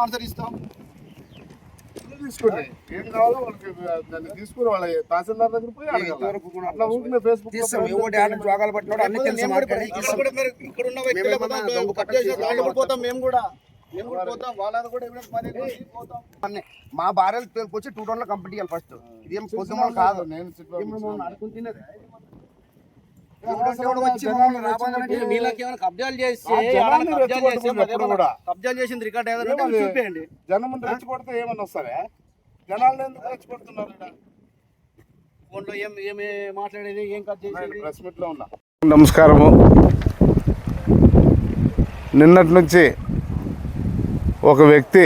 Answer ఇస్తాం. తీసుకుని ఏం కావాలో వాళ్ళకి దాన్ని తీసుకుని వాళ్ళ తహసీల్దార్ దగ్గర పోయి అట్లా ఊరికే ఫేస్బుక్ జోగాలు పట్టినాడు అన్ని తెలుసు. మా భార్యలు వచ్చి 2 టౌన్ లో కంప్లీట్ చేయాలి ఫస్ట్. ఇదేం పొద్దుమ కాదు. నేను కబ్జాలు చేసింది రికార్డ్ చూపించండి. జనం ముందు రెచ్చిపడితే ఏమన్నా వస్తారా? జనాలు ఎందుకు రెచ్చిపడుతున్నారు? ఫోన్లో ఏమి మాట్లాడేది, ఏం కట్ చేసేది? ప్రెస్ మీట్ లో ఉన్నా. నమస్కారము. నిన్నటి నుంచి ఒక వ్యక్తి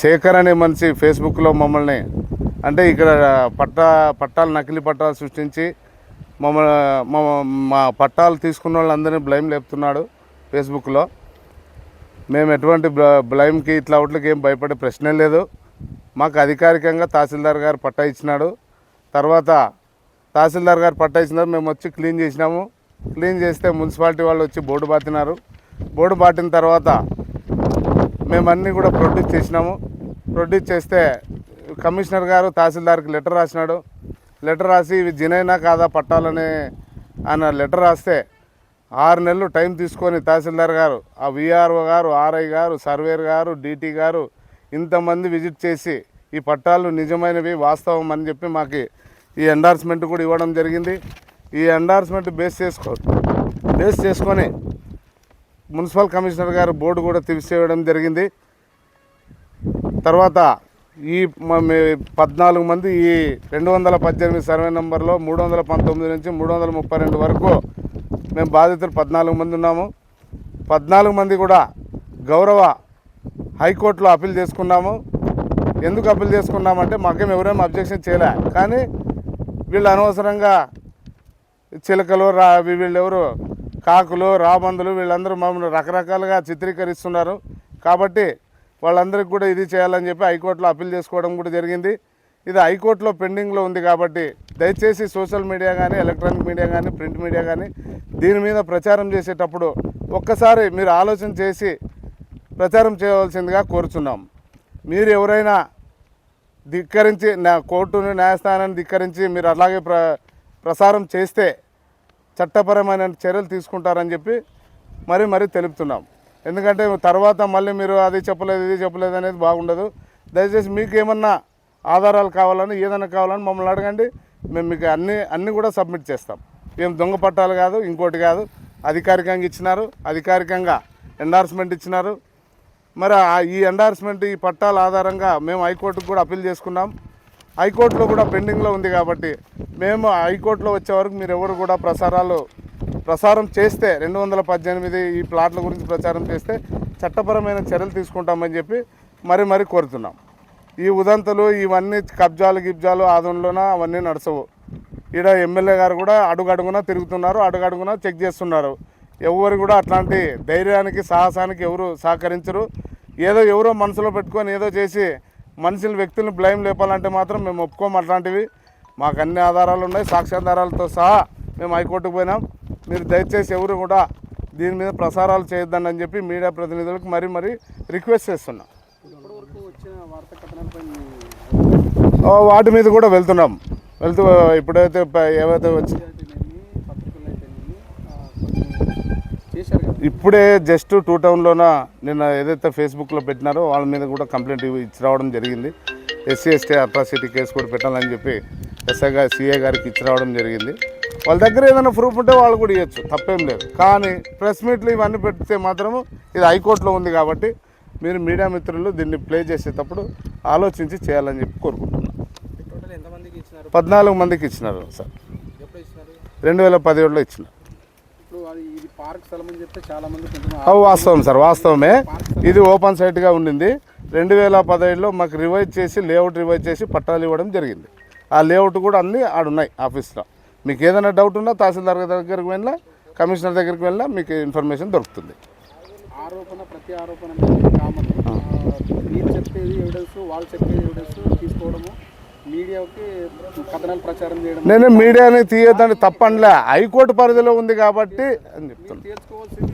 శేఖర్ అనే మనిషి ఫేస్బుక్లో మమ్మల్ని అంటే ఇక్కడ పట్టాలు నకిలీ పట్టాలు సృష్టించి మా పట్టాలు తీసుకున్న వాళ్ళందరినీ బ్లైమ్ లేపుతున్నాడు ఫేస్బుక్లో. మేము ఎటువంటి బ్లైమ్కి ఇట్లా అవుట్లకి ఏం భయపడే ప్రశ్నే లేదు. మాకు అధికారికంగా తహసీల్దార్ గారు పట్టా ఇచ్చినాడు. తర్వాత తహసీల్దార్ గారు పట్టా ఇచ్చినారు. మేము వచ్చి క్లీన్ చేసినాము. క్లీన్ చేస్తే మున్సిపాలిటీ వాళ్ళు వచ్చి బోర్డు బాతినారు. బోర్డు బాటిన తర్వాత మేమన్నీ కూడా ప్రొడ్యూస్ చేసినాము. ప్రొడ్యూస్ చేస్తే కమిషనర్ గారు తహసీల్దార్కి లెటర్ రాసినాడు. లెటర్ రాసి ఇవి జినైనా కాదా పట్టాలని ఆయన లెటర్ రాస్తే 6 నెలలు టైం తీసుకొని తహసీల్దార్ గారు, ఆ విఆర్ఓ గారు, ఆర్ఐ గారు, సర్వేర్ గారు, డీటీ గారు ఇంతమంది విజిట్ చేసి ఈ పట్టాలు నిజమైనవి వాస్తవం అని చెప్పి మాకు ఈ ఎండార్స్మెంట్ కూడా ఇవ్వడం జరిగింది. ఈ ఎండార్స్మెంట్ బేస్ చేసుకొని మున్సిపల్ కమిషనర్ గారు బోర్డు కూడా తీసేయడం జరిగింది. తర్వాత ఈ 14 మంది ఈ 218 సర్వే నెంబర్లో 319 నుంచి 332 వరకు మేము బాధితులు 14 మంది ఉన్నాము. 14 మంది కూడా గౌరవ హైకోర్టులో అప్పీల్ చేసుకున్నాము. ఎందుకు అప్పీల్ చేసుకున్నామంటే మాకేం ఎవరేమో అబ్జెక్షన్ చేయలే, కానీ వీళ్ళు అనవసరంగా చిలకలు వీళ్ళెవరు కాకులు రాబందులు వీళ్ళందరూ మమ్మల్ని రకరకాలుగా చిత్రీకరిస్తున్నారు. కాబట్టి వాళ్ళందరికీ కూడా ఇది చేయాలని చెప్పి హైకోర్టులో అప్పీల్ చేసుకోవడం కూడా జరిగింది. ఇది హైకోర్టులో పెండింగ్లో ఉంది. కాబట్టి దయచేసి సోషల్ మీడియా కానీ, ఎలక్ట్రానిక్ మీడియా కానీ, ప్రింట్ మీడియా కానీ దీని మీద ప్రచారం చేసేటప్పుడు ఒక్కసారి మీరు ఆలోచన చేసి ప్రచారం చేయవలసిందిగా కోరుచున్నాం. మీరు ఎవరైనా ధిక్కరించి కోర్టును న్యాయస్థానాన్ని ధిక్కరించి మీరు అలాగే ప్రసారం చేస్తే చట్టపరమైన చర్యలు తీసుకుంటారని చెప్పి మరీ తెలుపుతున్నాం. ఎందుకంటే తర్వాత మళ్ళీ మీరు అది చెప్పలేదు ఇది చెప్పలేదు అనేది బాగుండదు. దయచేసి మీకు ఏమన్నా ఆధారాలు కావాలని ఏదైనా కావాలని మమ్మల్ని అడగండి. మేము మీకు అన్నీ కూడా సబ్మిట్ చేస్తాం. ఏం దొంగ పట్టాలు కాదు, ఇంకోటి కాదు. అధికారికంగా ఇచ్చినారు, అధికారికంగా ఎండార్స్మెంట్ ఇచ్చినారు. మరి ఈ ఎండార్స్మెంట్ ఈ పట్టాల ఆధారంగా మేము హైకోర్టుకు కూడా అప్పీల్ చేసుకున్నాం. హైకోర్టులో కూడా పెండింగ్లో ఉంది. కాబట్టి మేము హైకోర్టులో వచ్చే వరకు మీరు ఎవరు కూడా ప్రసారం చేస్తే 218 ఈ ప్లాట్ల గురించి ప్రచారం చేస్తే చట్టపరమైన చర్యలు తీసుకుంటామని చెప్పి మరీ కోరుతున్నాం. ఈ ఉదంతులు ఇవన్నీ గిబ్జాలు ఆదంలోన అవన్నీ నడచవు. ఈడ ఎమ్మెల్యే గారు కూడా అడుగడుగునా తిరుగుతున్నారు, అడుగడుగునా చెక్ చేస్తున్నారు. ఎవరు కూడా అట్లాంటి ధైర్యానికి సాహసానికి ఎవరు సహకరించరు. ఎవరో మనసులో పెట్టుకొని ఏదో చేసి వ్యక్తులను బ్లైమ్ లేపాలంటే మాత్రం మేము ఒప్పుకోము. అట్లాంటివి మాకు అన్ని ఆధారాలు ఉన్నాయి, సాక్ష్యాధారాలతో సహా మేము హైకోర్టుకు పోయినాం. మీరు దయచేసి ఎవరు కూడా దీని మీద ప్రసారాలు చేయొద్దని అని చెప్పి మీడియా ప్రతినిధులకు మరీ రిక్వెస్ట్ చేస్తున్నాం. వాటి మీద కూడా వెళ్తూ ఇప్పుడైతే ఏవైతే వచ్చి ఇప్పుడే జస్ట్ 2 టౌన్లోన నిన్న ఏదైతే ఫేస్బుక్లో పెట్టినారో వాళ్ళ మీద కూడా కంప్లైంట్ ఇచ్చి రావడం జరిగింది. SC/ST అట్రాసిటీ కేసు కూడా పెట్టాలని చెప్పి CA గారికి ఇచ్చి రావడం జరిగింది. వాళ్ళ దగ్గర ఏదైనా ప్రూఫ్ ఉంటే వాళ్ళు కూడా ఇవ్వచ్చు, తప్పేం లేదు. కానీ ప్రెస్ మీట్లు ఇవన్నీ పెడితే మాత్రము ఇది హైకోర్టులో ఉంది. కాబట్టి మీరు మీడియా మిత్రులు దీన్ని ప్లే చేసేటప్పుడు ఆలోచించి చేయాలని చెప్పి కోరుకుంటున్నాను. 14 మందికి ఇచ్చినారు సార్. 2017లో ఇచ్చినారు. వాస్తవం సార్, వాస్తవమే. ఇది ఓపెన్ సైట్గా ఉండింది. 2017లో మాకు లేఅవుట్ రివైజ్ చేసి పట్టాలు ఇవ్వడం జరిగింది. ఆ లేఅవుట్ కూడా అన్నీ ఆడున్నాయి ఆఫీస్లో. మీకు ఏదైనా డౌట్ ఉన్నా తహసీల్దార్ దగ్గరికి వెళ్ళినా, కమిషనర్ దగ్గరికి వెళ్ళినా మీకు ఇన్ఫర్మేషన్ దొరుకుతుంది. ప్రతి ఆరోపణ మీరు చెప్పేది ఎవిడెన్స్, వాళ్ళు చెప్పేది ఎవిడెన్స్ తీసుకోవడము, మీడియాకి కథనాలు ప్రచారం చేయడం. నేను మీడియాని తీయొద్దని తప్పనిలే, హైకోర్టు పరిధిలో ఉంది కాబట్టి అని చెప్తున్నాను. తీర్చుకోవాల్సింది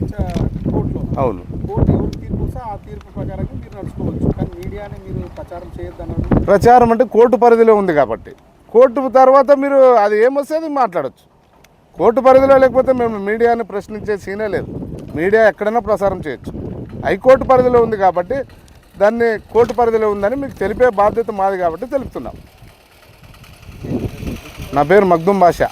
కోర్టులో. అవును. కోర్టు ఎవరు తీర్పు వస్తే ఆ తీర్పు ప్రకారంగా మీరు నడుచుకోవచ్చు, కానీ మీడియాని మీరు ప్రచారం చేయొద్దన్నారు. ప్రచారం అంటే కోర్టు పరిధిలో ఉంది కాబట్టి కోర్టు తర్వాత మీరు అది ఏమొస్తుంది మాట్లాడచ్చు. కోర్టు పరిధిలో లేకపోతే మేము మీడియాని ప్రశ్నించే సీనే లేదు. మీడియా ఎక్కడైనా ప్రసారం చేయొచ్చు. హైకోర్టు పరిధిలో ఉంది కాబట్టి దాన్ని కోర్టు పరిధిలో ఉందని మీకు తెలిపే బాధ్యత మాది కాబట్టి తెలుపుతున్నాం. నా పేరు మగ్దుమ్ బాషా.